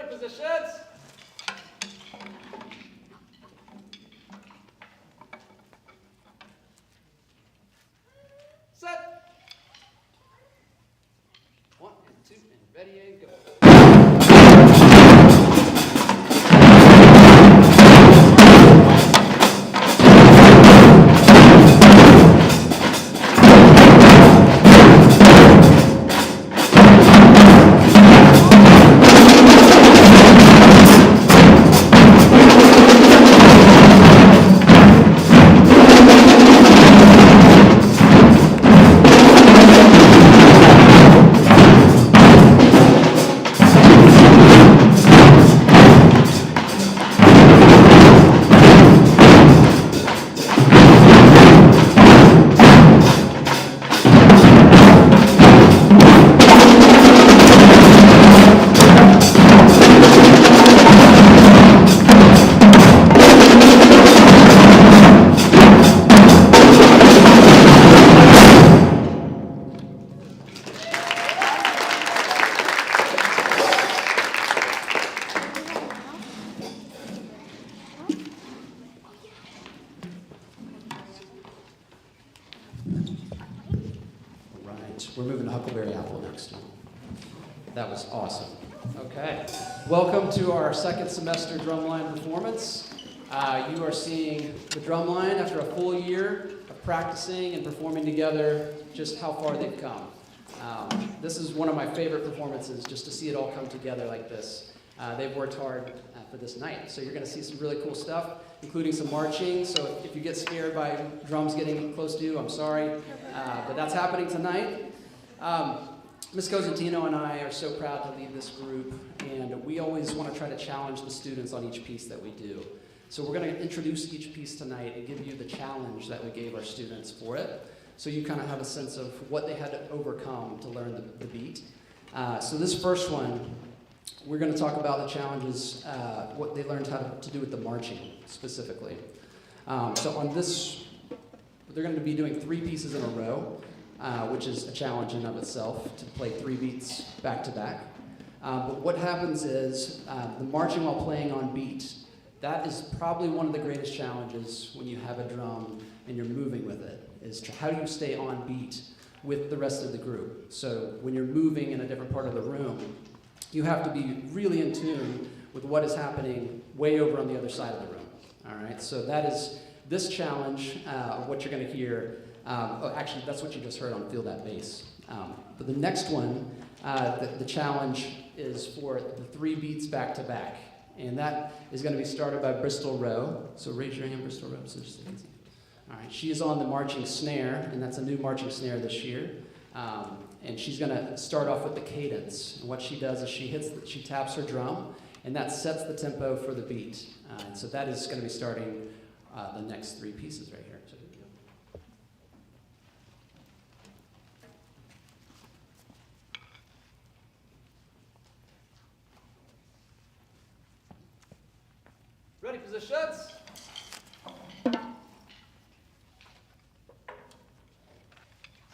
Ready, positions. Set. 1 and 2 and ready and go. We're moving to Huckleberry Apple next. That was awesome. Okay. Welcome to our second semester Drumline performance. You are seeing the Drumline after a full year of practicing and performing together, just how far they've come. This is one of my favorite performances, just to see it all come together like this. They've worked hard for this night, so you're going to see some really cool stuff, including some marching. So if you get scared by drums getting close to you, I'm sorry, but that's happening tonight. Ms. Cosentino and I are so proud to lead this group, and we always want to try to challenge the students on each piece that we do. So we're going to introduce each piece tonight and give you the challenge that we gave our students for it, so you kind of have a sense of what they had to overcome to learn the beat. So this first one, we're going to talk about the challenges, what they learned how to do with the marching specifically. So on this, they're going to be doing 3 pieces in a row, which is a challenge in of itself, to play 3 beats back to back. But what happens is, the marching while playing on beat, that is probably one of the greatest challenges when you have a drum and you're moving with it, is how do you stay on beat with the rest of the group? So when you're moving in a different part of the room, you have to be really in tune with what is happening way over on the other side of the room. All right, so that is this challenge of what you're going to hear. Actually, that's what you just heard on Feel That Bass. But the next one, the challenge is for the 3 beats back to back. And that is going to be started by Bristol Rowe. So raise your hand, Bristol Rowe, so just so you can see. All right, she is on the marching snare, and that's a new marching snare this year. And she's going to start off with the cadence. And what she does is she taps her drum, and that sets the tempo for the beat. And so that is going to be starting the next 3 pieces right here. So here we go. Ready, positions.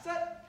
Set.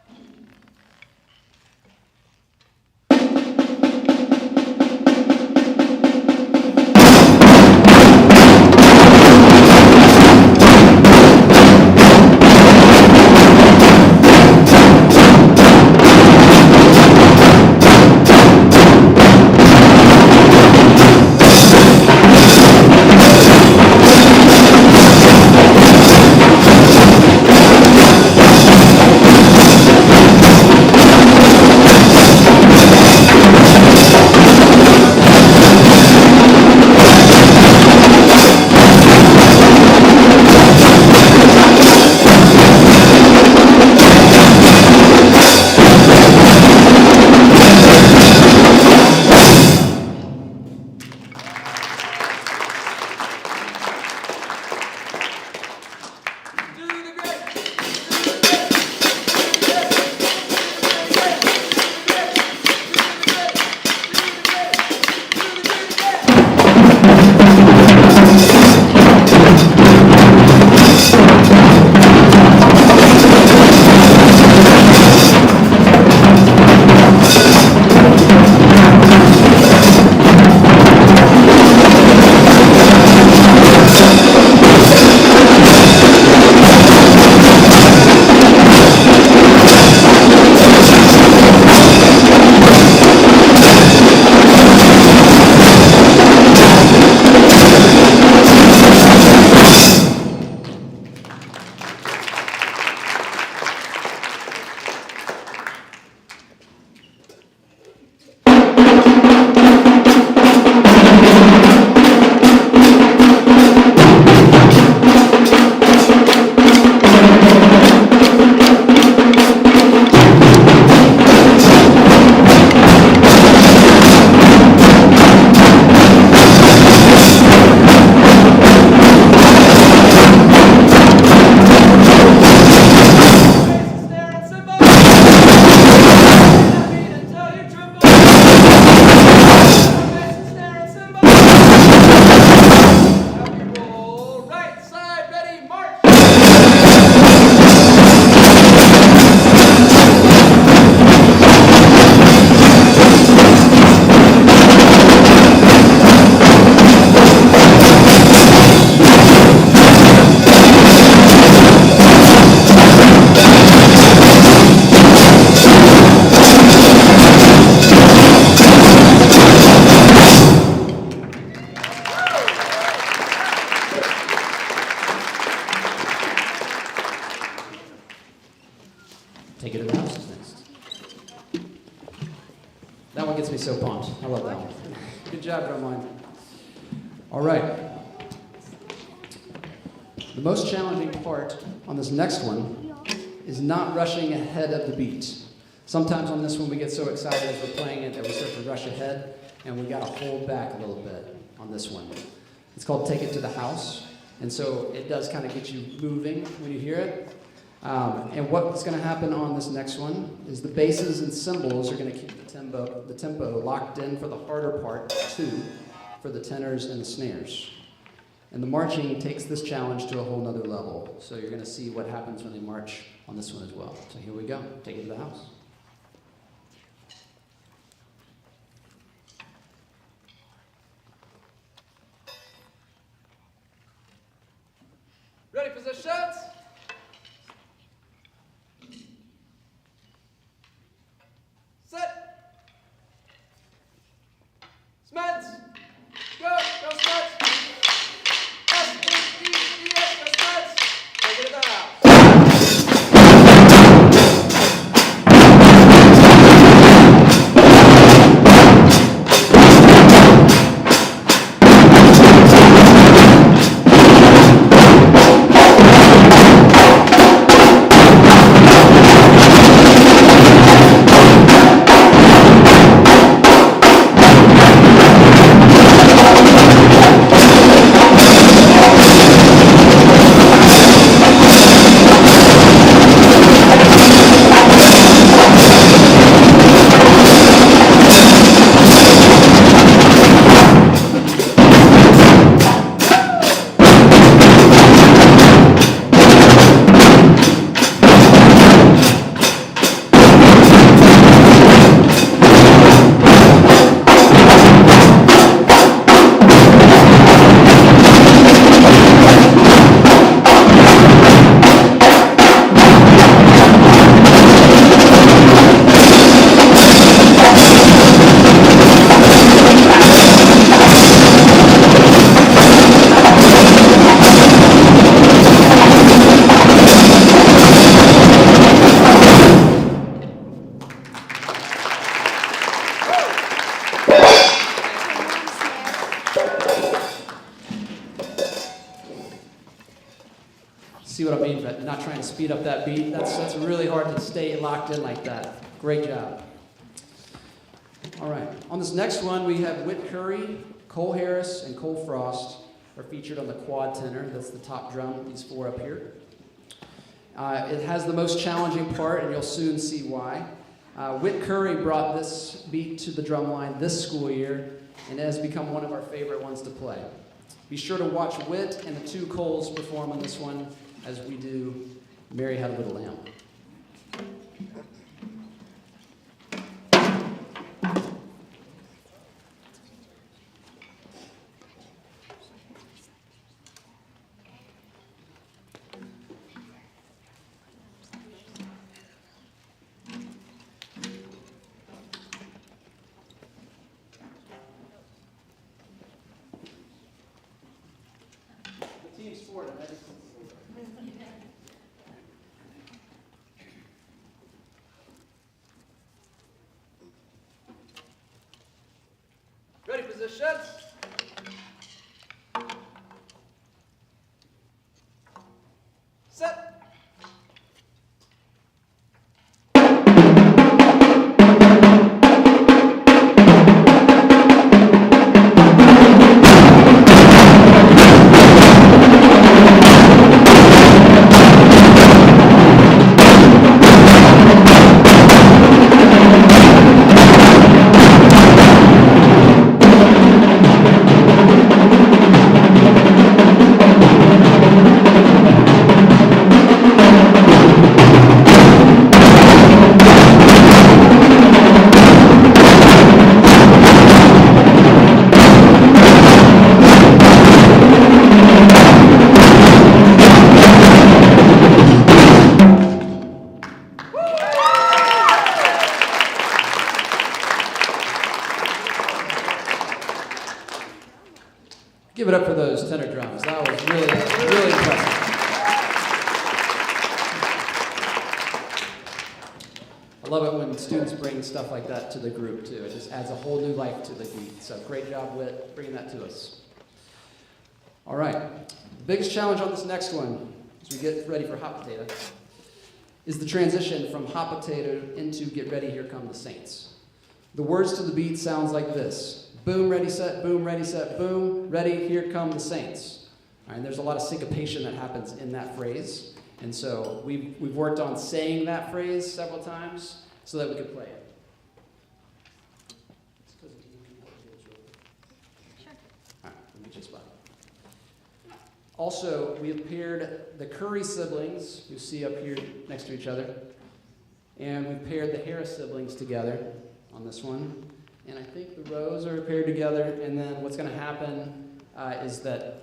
Take It to the House is next. That one gets me so pumped. I love that one. Good job, Drumline. All right. The most challenging part on this next one is not rushing ahead of the beat. Sometimes on this one we get so excited as we're playing it that we start to rush ahead, and we got to hold back a little bit on this one. It's called Take It to the House, and so it does kind of get you moving when you hear it. And what's going to happen on this next one is the basses and cymbals are going to keep the tempo locked in for the harder part, 2, for the tenors and the snares. And the marching takes this challenge to a whole nother level. So you're going to see what happens when they march on this one as well. So here we go. Take It to the House. Ready, positions? Set. Smeds. Go, Smeds. S-M-E-D-S, go Smeds. Take it to the house. See what I mean? But not trying to speed up that beat. That's really hard to stay locked in like that. Great job. All right. On this next one, we have Whit Curry, Cole Harris, and Cole Frost are featured on the quad tenor. That's the top drum, these 4 up here. It has the most challenging part, and you'll soon see why. Whit Curry brought this beat to the Drumline this school year, and it has become one of our favorite ones to play. Be sure to watch Whit and the 2 Coles perform on this one as we do Mary Had a Little Lamb. The team sport, Ready, positions? Set. love it when students bring stuff like that to the group too. It just adds a whole new life to the beat. So great job with bringing that to us. All right, the biggest challenge on this next one, as we get ready for Hot Potato, is the transition from Hot Potato into Get Ready, Here Come the Saints. The words to the beat sounds like this: boom, ready, set, boom, ready, here come the saints. All right, and there's a lot of syncopation that happens in that phrase. And so we've worked on saying that phrase several times so that we could play it. Sure. All right, let me just spot. Also, we have paired the Curry siblings, you see up here next to each other, and we've paired the Harris siblings together on this one. And I think the rows are paired together, and then what's going to happen is that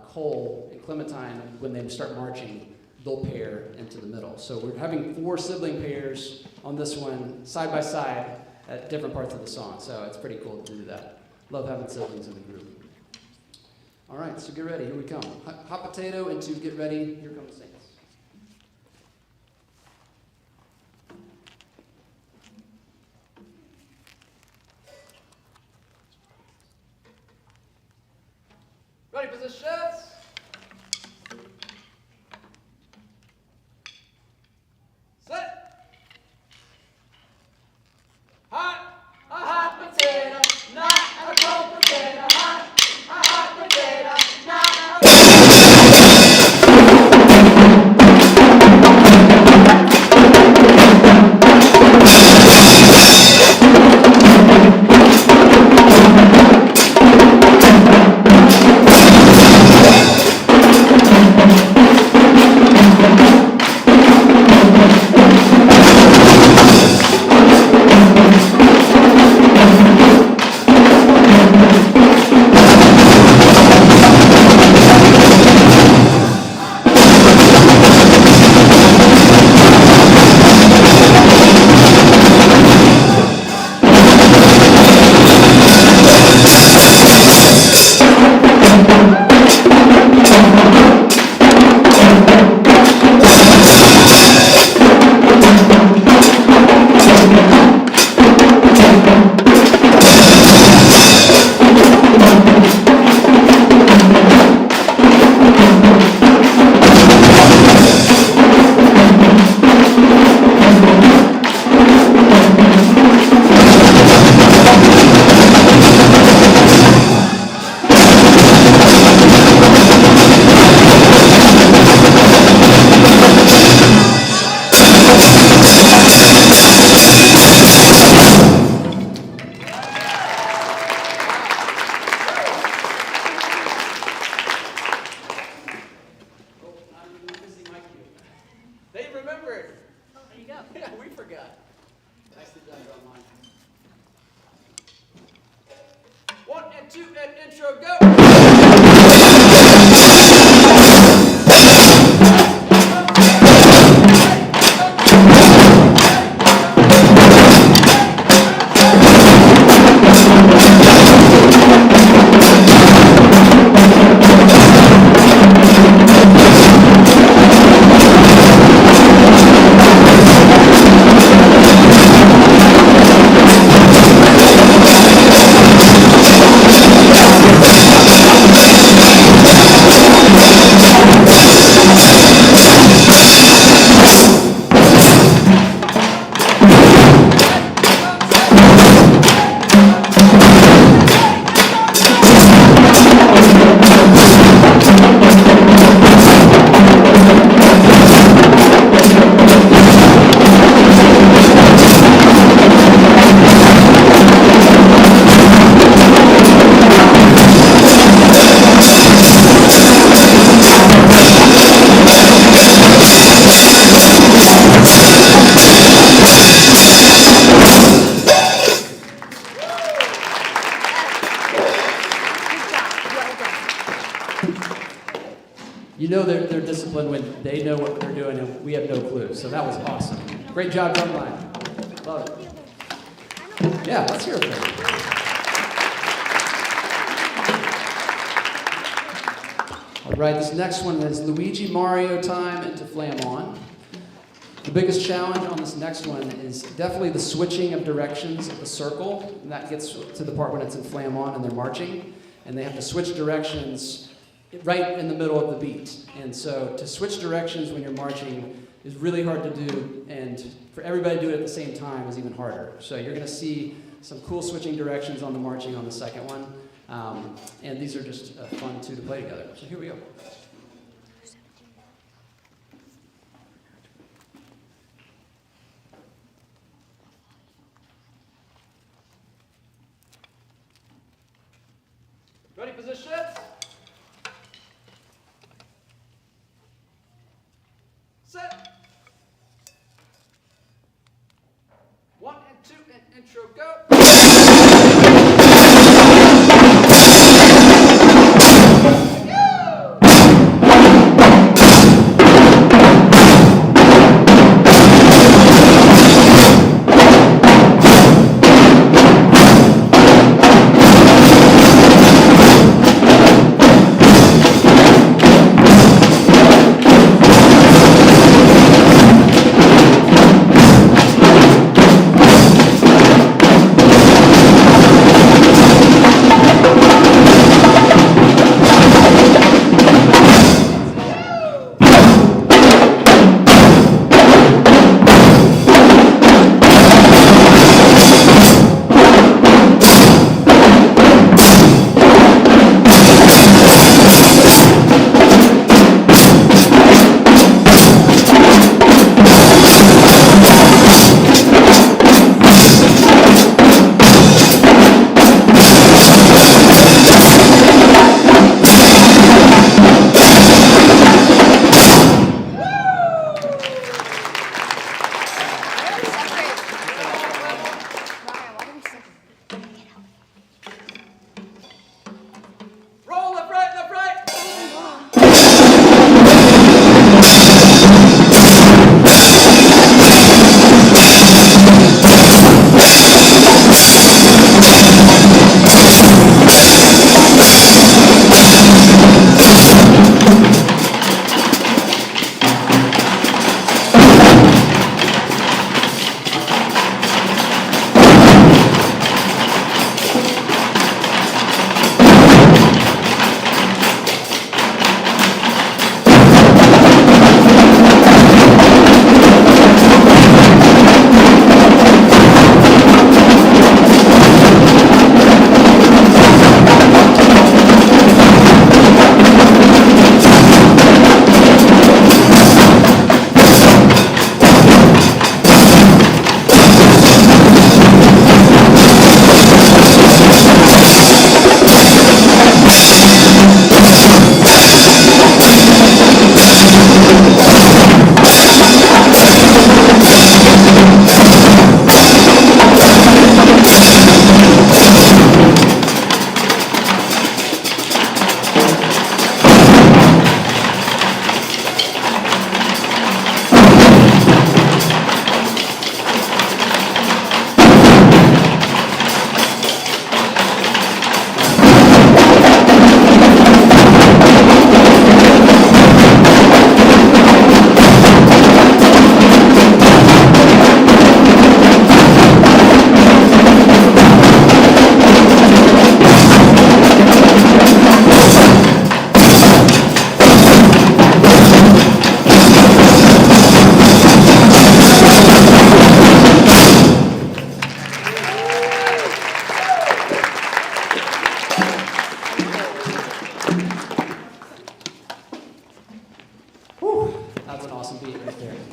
Cole and Clementine, when they start marching, they'll pair into the middle. So we're having 4 sibling pairs on this one, side by side, at different parts of the song. So it's pretty cool to do that. Love having siblings in the group. All right, so get ready. Here we come. Hot Potato into Get Ready. Here come the Saints. Ready, positions. Set. Hot, a hot potato, not a cold potato. Hot, a hot potato, not a They remembered. There you go. Yeah, we forgot. Nicely done, Drumline. 1 and 2 and intro, go. You know they're disciplined when they know what they're doing and we have no clue. So that was awesome. Great job, Drumline. Love it. Yeah, let's hear it. All right, this next one is Luigi Mario time into Flam On. The biggest challenge on this next one is definitely the switching of directions of the circle, and that gets to the part when it's in flam on and they're marching, and they have to switch directions right in the middle of the beat. And so to switch directions when you're marching is really hard to do, and for everybody to do it at the same time is even harder. So you're going to see some cool switching directions on the marching on the second one, and these are just fun too to play together. So here we go. Ready, position. Set. 1 and 2 and intro, go.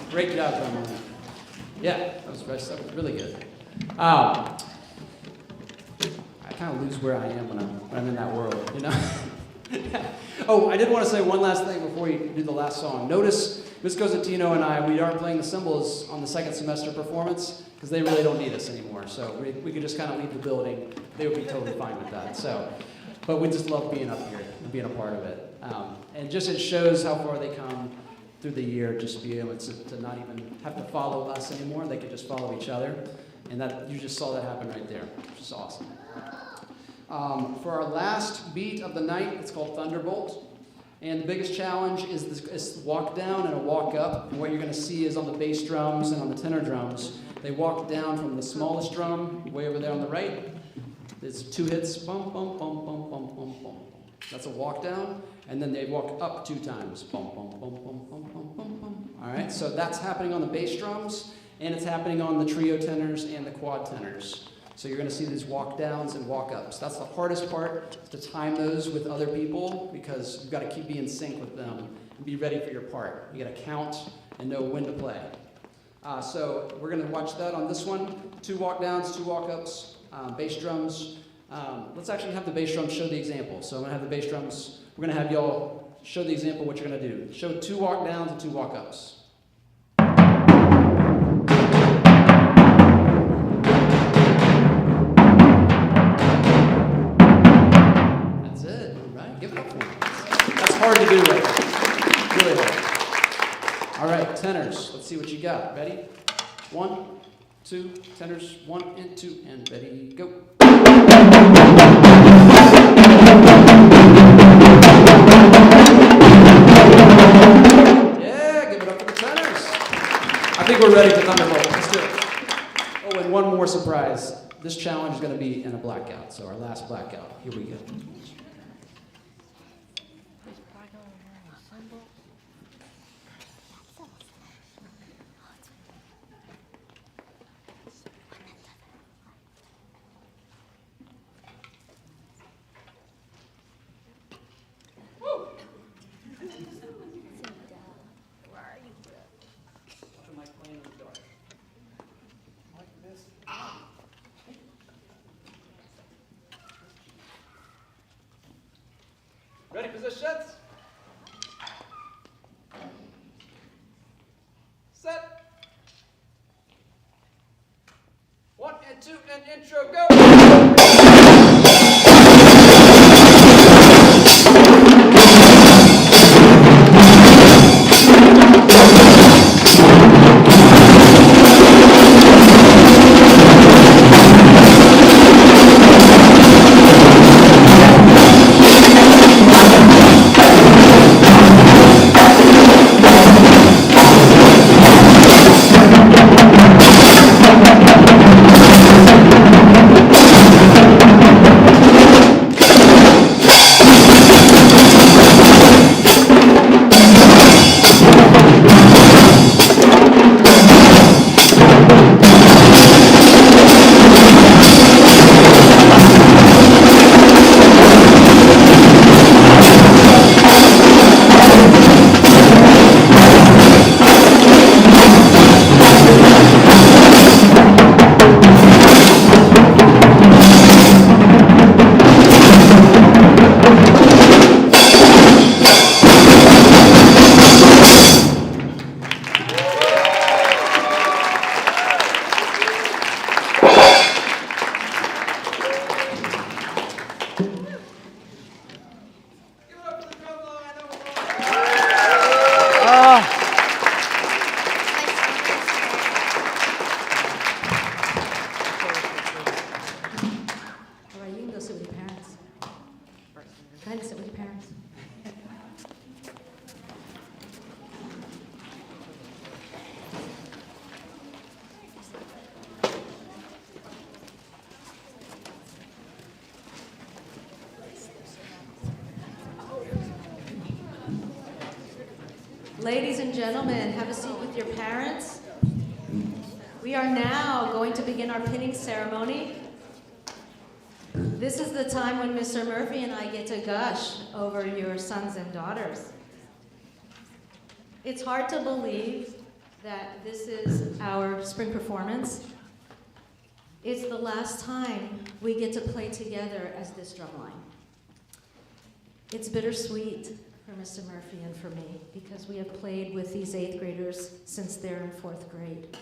Great job, Drumline. Yeah, that was really good. I kind of lose where I am when I'm in that world, you know? Oh, I did want to say one last thing before we do the last song. Notice Ms. Cosentino and I, we aren't playing the cymbals on the second semester performance because they really don't need us anymore. So we could just kind of leave the building. They would be totally fine with that. So, but we just love being up here and being a part of it. And just it shows how far they come through the year, just be able to not even have to follow us anymore. They could just follow each other. And that you just saw that happen right there, which is awesome. For our last beat of the night, it's called Thunderbolt. And the biggest challenge is this walk down and a walk up. And what you're going to see is on the bass drums and on the tenor drums, they walk down from the smallest drum, way over there on the right. There's 2 hits, bum, bum, bum, bum, bum, bum, bum. That's a walk down. And then they walk up 2 times, bum, bum, bum, bum, bum, bum, bum, bum. All right, so that's happening on the bass drums, and it's happening on the trio tenors and the quad tenors. So you're going to see these walk downs and walk ups. That's the hardest part, to time those with other people, because you've got to keep being in sync with them and be ready for your part. You got to count and know when to play. So we're going to watch that on this one. 2 walk downs, 2 walk ups, bass drums. Let's actually have the bass drums show the example. So I'm going to have the bass drums. We're going to have y'all show the example what you're going to do. Show 2 walk downs and 2 walk ups. Hard to do right. Really hard. All right, tenors. Let's see what you got. Ready? 1, 2, tenors. 1 and 2, and ready, go. Yeah, give it up for the tenors. I think we're ready for Thunderbolt. Let's do it. Oh, and one more surprise. This challenge is going to be in a blackout, so our last blackout. Here we go. Ready, positions? Set. 1 and 2 and intro, go. Ladies and gentlemen, have a seat with your parents. We are now going to begin our pinning ceremony. This is the time when Mr. Murphy and I get to gush over your sons and daughters. It's hard to believe that this is our spring performance. It's the last time we get to play together as this drumline. It's bittersweet for Mr. Murphy and for me, because we have played with these 8th graders since they're in 4th grade.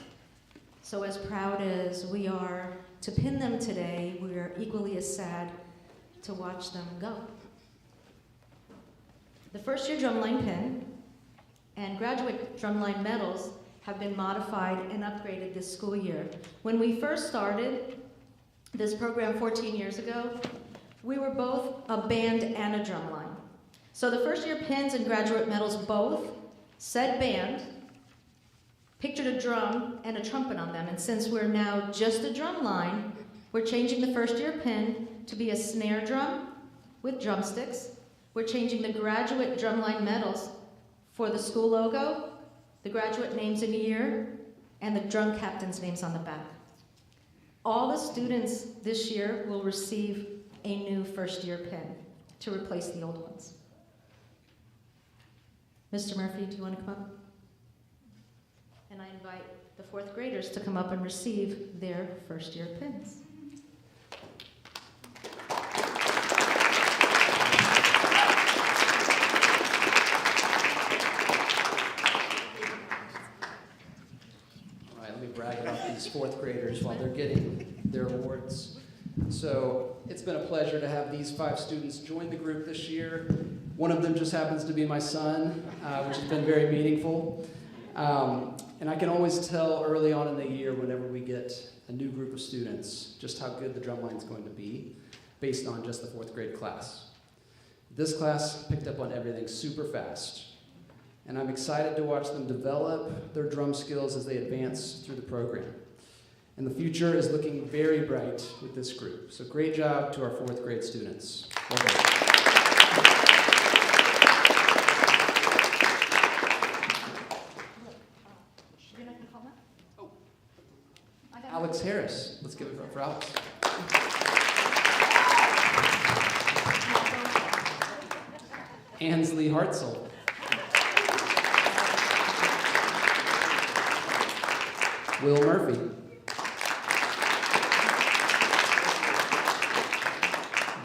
So as proud as we are to pin them today, we are equally as sad to watch them go. The first year drumline pin and graduate drumline medals have been modified and upgraded this school year. When we first started this program 14 years ago, we were both a band and a drumline. So the first year pins and graduate medals both said band, pictured a drum and a trumpet on them. And since we're now just a drum line, we're changing the first year pin to be a snare drum with drumsticks. We're changing the graduate drumline medals for the school logo, the graduate names and year, and the drum captain's names on the back. All the students this year will receive a new first year pin to replace the old ones. Mr. Murphy, do you want to come up? And I invite the fourth graders to come up and receive their first year pins. All right, let me brag about these fourth graders while they're getting their awards. So it's been a pleasure to have these 5 students join the group this year. One of them just happens to be my son, which has been very meaningful. And I can always tell early on in the year whenever we get a new group of students just how good the drumline is going to be based on just the 4th grade class. This class picked up on everything super fast. And I'm excited to watch them develop their drum skills as they advance through the program. And the future is looking very bright with this group. So great job to our 4th grade students. Well done. Alex Harris. Let's give it up for Alex. Ansley Hartzell. Will Murphy.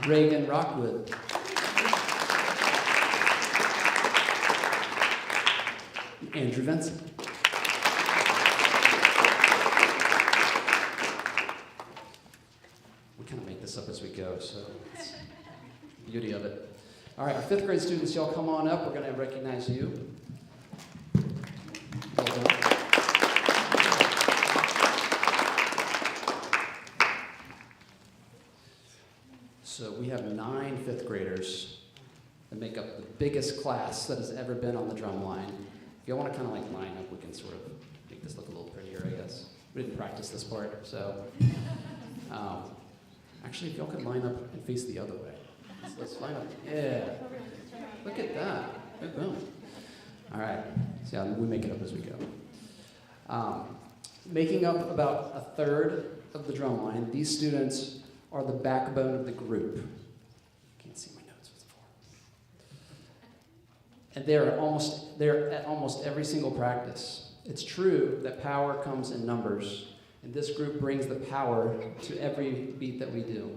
Reagan Rockwood. Andrew Vincent. We kind of make this up as we go, so it's the beauty of it. All right, our 5th grade students, y'all come on up. We're going to recognize you. Well done. So we have 9 5th graders that make up the biggest class that has ever been on the drum line. If y'all want to kind of like line up, we can sort of make this look a little prettier, I guess. We didn't practice this part, so. Actually, if y'all could line up and face the other way. Let's line up. Yeah. Look at that. Good boom. All right. So yeah, we make it up as we go. Making up about a third of the drum line, these students are the backbone of the group. Can't see my notes. What's it for? And they're at almost every single practice. It's true that power comes in numbers, and this group brings the power to every beat that we do.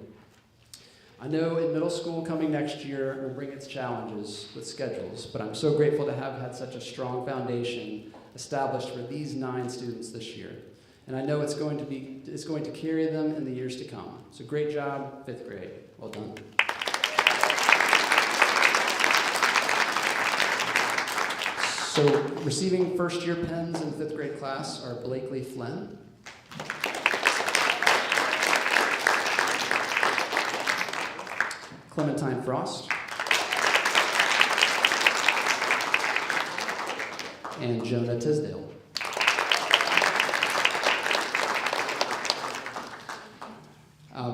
I know in middle school coming next year will bring its challenges with schedules, but I'm so grateful to have had such a strong foundation established for these 9 students this year. And I know it's going to carry them in the years to come. So great job, 5th grade. Well done. So receiving first year pens in the 5th grade class are Blakely Flynn, Clementine Frost, and Jonah Tisdale.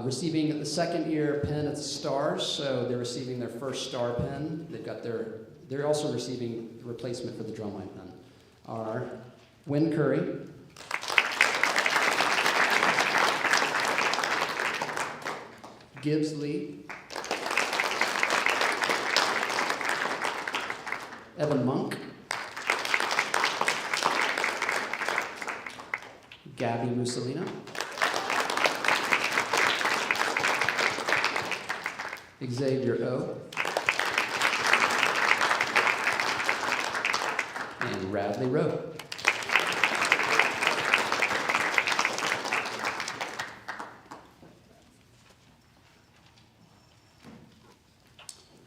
Receiving the 2nd year pen at the Stars, so they're receiving their first star pen. They're also receiving the replacement for the drumline pen. Are Wynn Curry, Gibbs Lee, Evan Monk, Gabby Mussolino, Xavier O, and Radley Rowe.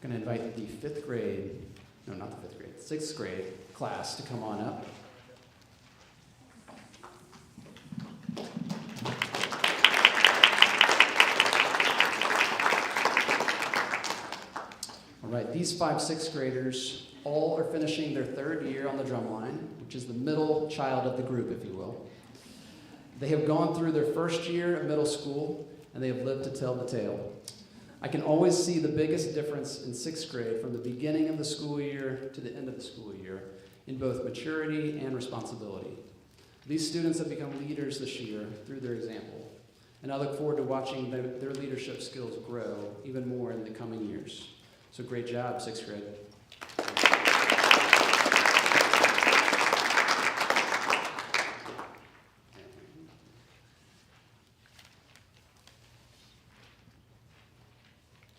I'm going to invite the 5th grade, no, not the 5th grade, 6th grade class to come on up. All right, these 5 sixth graders all are finishing their 3rd year on the Drumline, which is the middle child of the group, if you will. They have gone through their 1st year of middle school, and they have lived to tell the tale. I can always see the biggest difference in 6th grade from the beginning of the school year to the end of the school year in both maturity and responsibility. These students have become leaders this year through their example, and I look forward to watching their leadership skills grow even more in the coming years. So great job, 6th grade.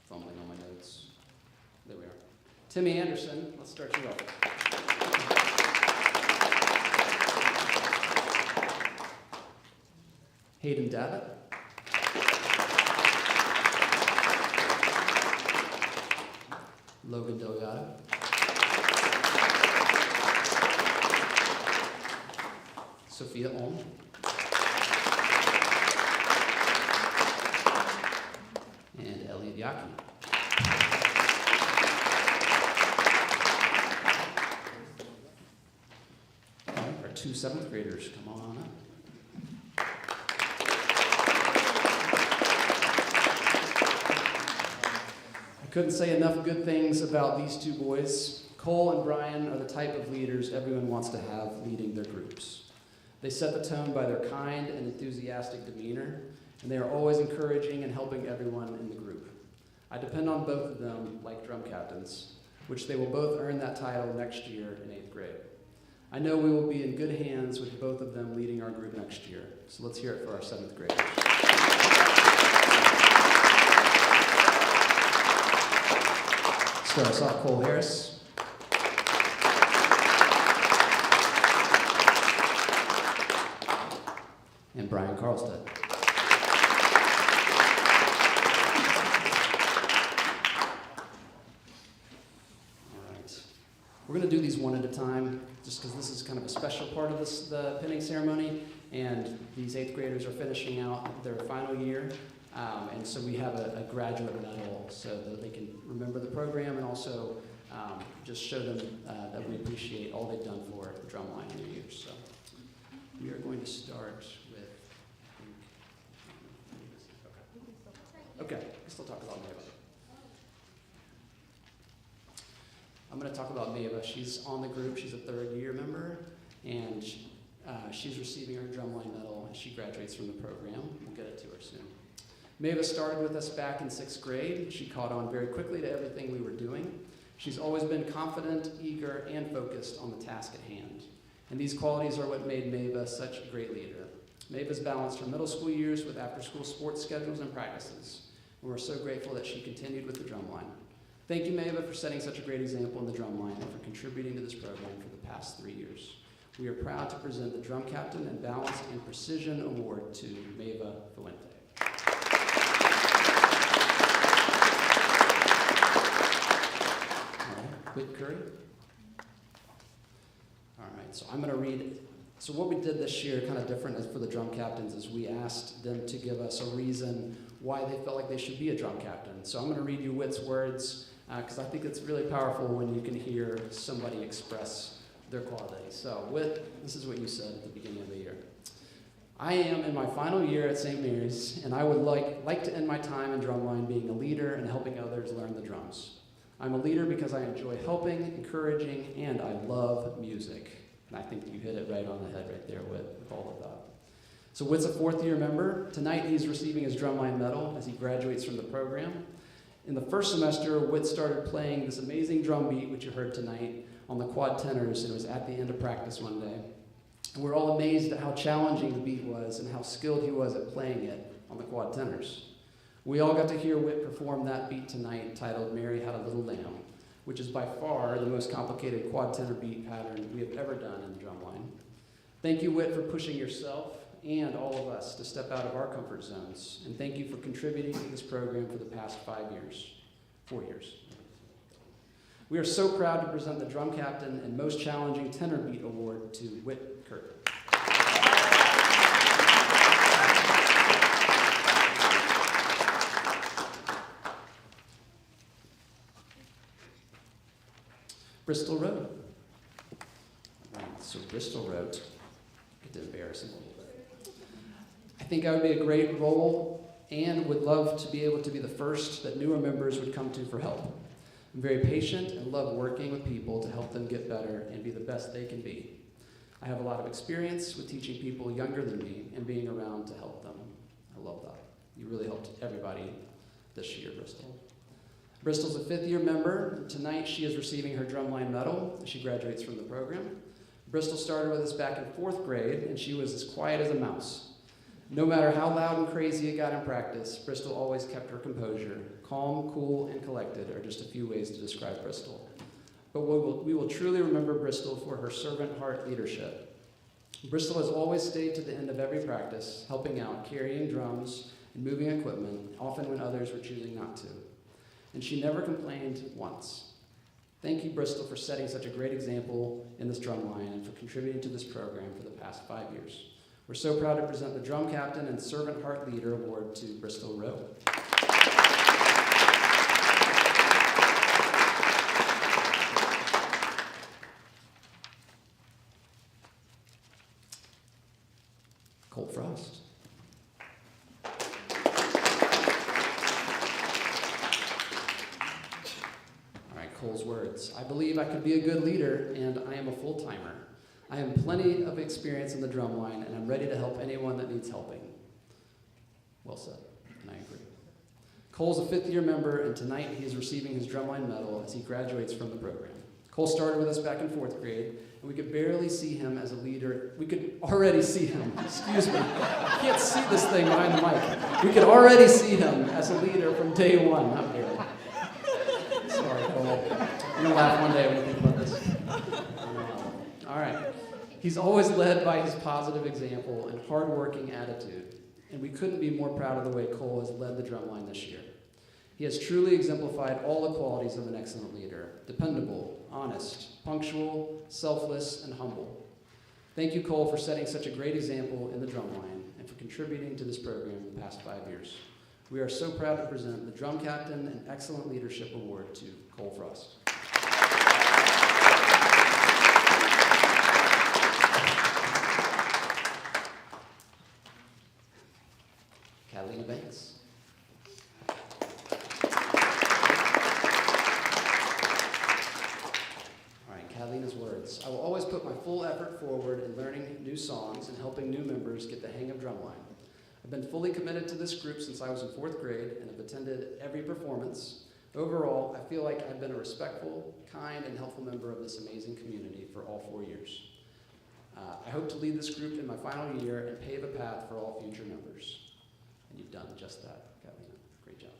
Fumbling on my notes. There we are. Timmy Anderson, let's start you off. Hayden Davitt. Logan Delgado. Sophia Olm. And Elliot Yaki. All right, our 2 7th graders, come on up. Couldn't say enough good things about these 2 boys. Cole and Brian are the type of leaders everyone wants to have leading their groups. They set the tone by their kind and enthusiastic demeanor, and they are always encouraging and helping everyone in the group. I depend on both of them like drum captains, which they will both earn that title next year in 8th grade. I know we will be in good hands with both of them leading our group next year. So let's hear it for our 7th graders. Start us off, Cole Harris. And Brian Carlstead. All right. We're going to do these one at a time, just because this is kind of a special part of the pinning ceremony, and these 8th graders are finishing out their final year. And so we have a graduate medal so that they can remember the program and also just show them that we appreciate all they've done for the Drumline in their years. So we are going to start with, okay, we can still talk about Mava. I'm going to talk about Mava. She's on the group. She's a 3rd year member, and she's receiving her Drumline medal as she graduates from the program. We'll get it to her soon. Mava started with us back in 6th grade. She caught on very quickly to everything we were doing. She's always been confident, eager, and focused on the task at hand. And these qualities are what made Mava such a great leader. Mava's balanced her middle school years with after-school sports schedules and practices. And we're so grateful that she continued with the Drumline. Thank you, Mava, for setting such a great example in the Drumline and for contributing to this program for the past 3 years. We are proud to present the Drum Captain and Balance and Precision Award to Mava Fuente. Whit Curry. All right, so I'm going to read. So what we did this year, kind of different as for the drum captains, is we asked them to give us a reason why they felt like they should be a drum captain. So I'm going to read you Whit's words because I think it's really powerful when you can hear somebody express their qualities. So Whit, this is what you said at the beginning of the year. I am in my final year at St. Mary's, and I would like to end my time in Drumline being a leader and helping others learn the drums. I'm a leader because I enjoy helping, encouraging, and I love music. And I think you hit it right on the head right there with all of that. So Whit's a 4th year member. Tonight he's receiving his Drumline medal as he graduates from the program. In the 1st semester, Whit started playing this amazing drum beat, which you heard tonight, on the quad tenors, and it was at the end of practice one day. And we're all amazed at how challenging the beat was and how skilled he was at playing it on the quad tenors. We all got to hear Whit perform that beat tonight titled Mary Had a Little Lamb, which is by far the most complicated quad tenor beat pattern we have ever done in the Drumline. Thank you, Whit, for pushing yourself and all of us to step out of our comfort zones. And thank you for contributing to this program for the past 4 years. We are so proud to present the Drum Captain and Most Challenging Tenor Beat Award to Whit Curry. Bristol wrote. Right, so Bristol wrote. Get to embarrass him a little bit. I think I would be a great role and would love to be able to be the first that newer members would come to for help. I'm very patient and love working with people to help them get better and be the best they can be. I have a lot of experience with teaching people younger than me and being around to help them. I love that. You really helped everybody this year, Bristol. Bristol's a 5th-year member. Tonight she is receiving her Drumline medal as she graduates from the program. Bristol started with us back in 4th grade, and she was as quiet as a mouse. No matter how loud and crazy it got in practice, Bristol always kept her composure. Calm, cool, and collected are just a few ways to describe Bristol. But we will truly remember Bristol for her servant heart leadership. Bristol has always stayed to the end of every practice, helping out, carrying drums, and moving equipment, often when others were choosing not to. And she never complained once. Thank you, Bristol, for setting such a great example in this drum line and for contributing to this program for the past 5 years. We're so proud to present the Drum Captain and Servant Heart Leader Award to Bristol Rowe. Cole Frost. Cole's words. I believe I could be a good leader, and I am a full-timer. I have plenty of experience in the drum line, and I'm ready to help anyone that needs helping. Well said, and I agree. Cole's a 5th-year member, and tonight he is receiving his drumline medal as he graduates from the program. Cole started with us back in 4th grade, and we could barely see him as a leader. We could already see him, excuse me. I can't see this thing behind the mic. We could already see him as a leader from day one, not barely. Sorry, Cole. You're going to laugh one day when you think about this. All right. He's always led by his positive example and hardworking attitude, and we couldn't be more proud of the way Cole has led the drumline this year. He has truly exemplified all the qualities of an excellent leader: dependable, honest, punctual, selfless, and humble. Thank you, Cole, for setting such a great example in the drumline and for contributing to this program in the past 5 years. We are so proud to present the Drum Captain and Excellent Leadership Award to Cole Frost. Catalina Banks. All right, Catalina's words. I will always put my full effort forward in learning new songs and helping new members get the hang of drumline. I've been fully committed to this group since I was in 4th grade and have attended every performance. Overall, I feel like I've been a respectful, kind, and helpful member of this amazing community for all 4 years. I hope to lead this group in my final year and pave a path for all future members. And you've done just that, Catalina. Great job.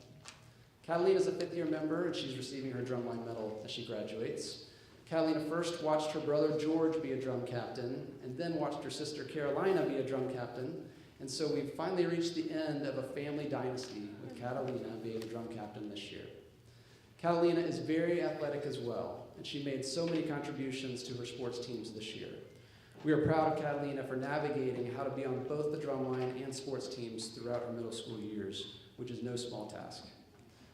Catalina is a 5th-year member, and she's receiving her drumline medal as she graduates. Catalina first watched her brother George be a drum captain, and then watched her sister Carolina be a drum captain. And so we've finally reached the end of a family dynasty with Catalina being the drum captain this year. Catalina is very athletic as well, and she made so many contributions to her sports teams this year. We are proud of Catalina for navigating how to be on both the drumline and sports teams throughout her middle school years, which is no small task.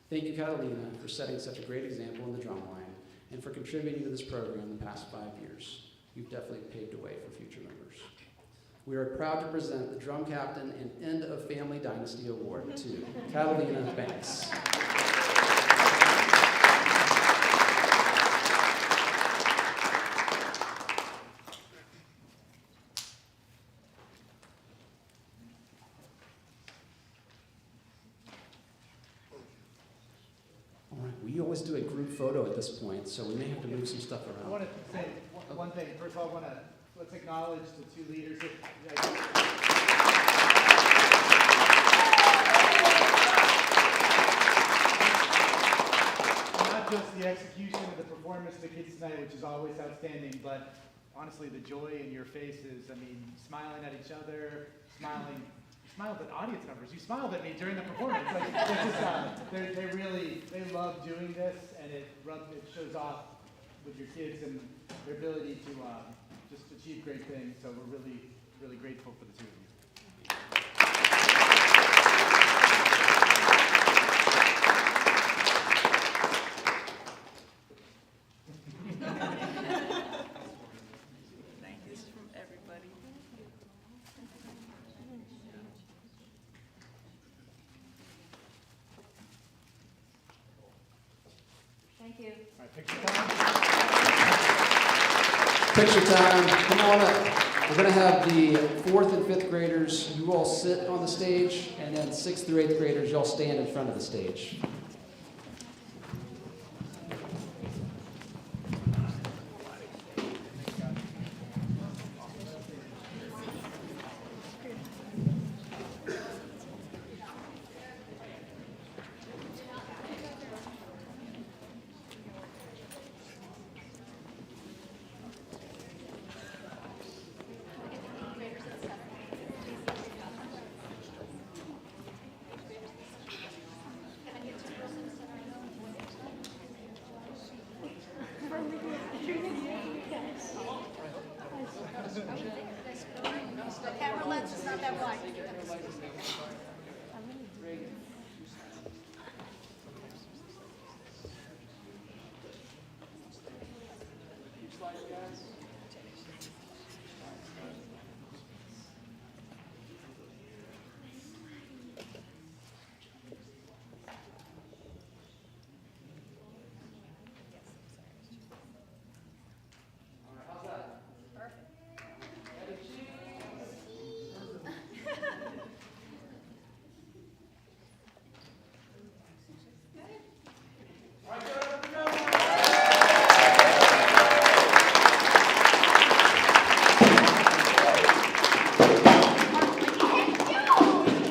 Thank you, Catalina, for setting such a great example in the drumline and for contributing to this program the past 5 years. You've definitely paved the way for future members. We are proud to present the Drum Captain and End of Family Dynasty Award to Catalina Banks. All right, we always do a group photo at this point, so we may have to move some stuff I around. want to say one thing. First of all, let's acknowledge the 2 leaders. Not just the execution of the performance of the kids tonight, which is always outstanding, but honestly, the joy in your faces. I mean, smiling at each other, smiling. You smiled at audience members. You smiled at me during the performance. Like, they love doing this, and it shows off with your kids and their ability to just achieve great things. So we're really, really grateful for the 2 of you. you. All right, picture time. Picture time, come on up. We're gonna have the 4th and 5th graders, you all sit on the stage, and then 6th through 8th graders, y'all stand in front of the stage. Camera lens is not that wide.